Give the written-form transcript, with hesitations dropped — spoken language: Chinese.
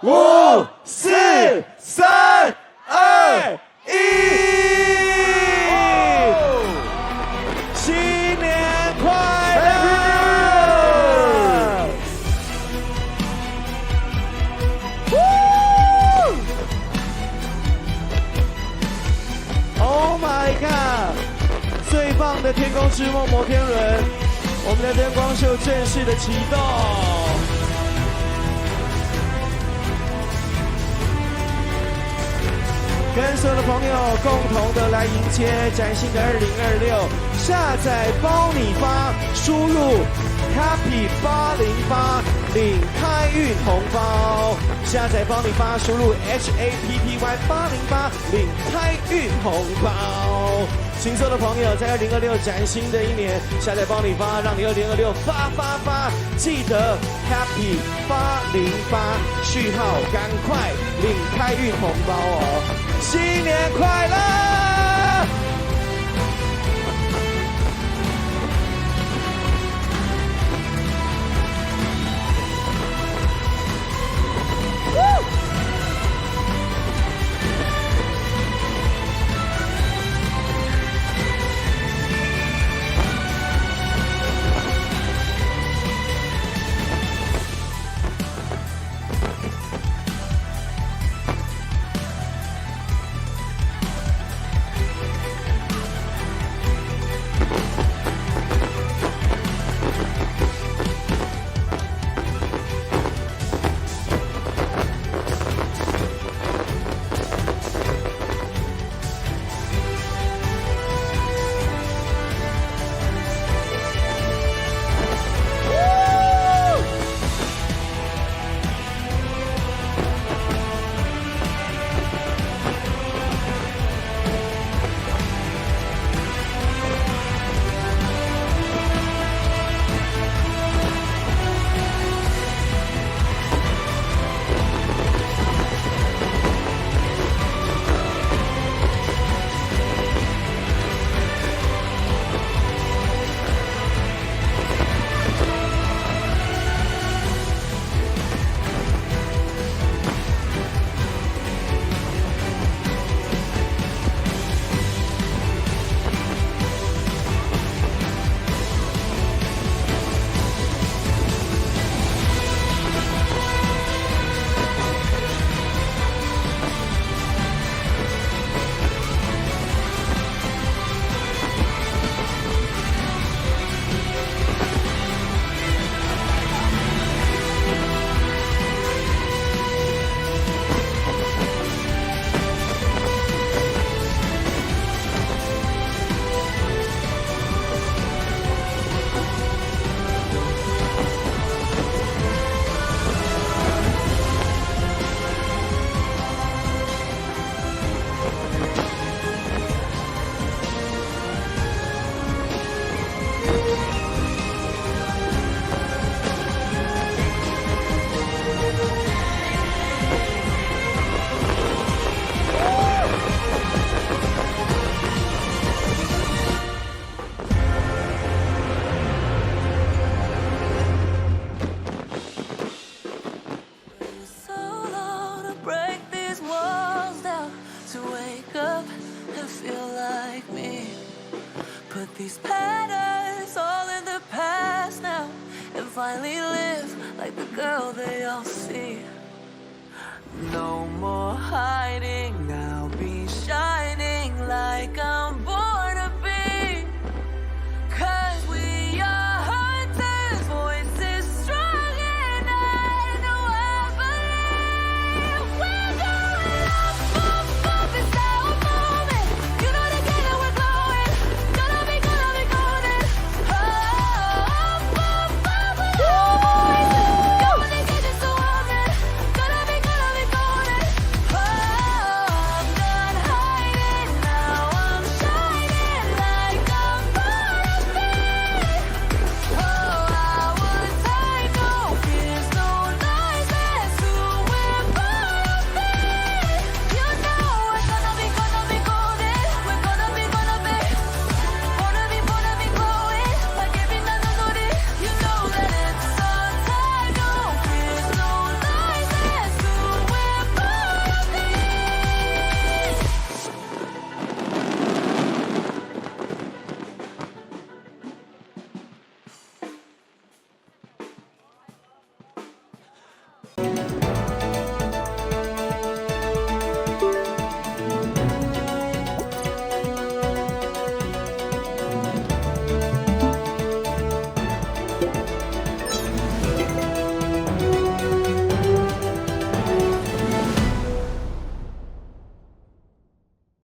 5、4、3、2、1，新年快乐 ！Oh my god！ 最棒的天空之梦摩天轮，我们的灯光秀正式的启动。跟所有的朋友共同的来迎接崭新的2026，下载包你发，输入 Happy 808领开运红包，下载包你发，输入 HAPPY 808领开运红包。请所有的朋友在2026崭新的一年，下载包你发，让你2026发！记得 Happy 808序号，赶快领开运红包哦！新年快乐！Put these patterns all in the past now and finally live like the girl they all see.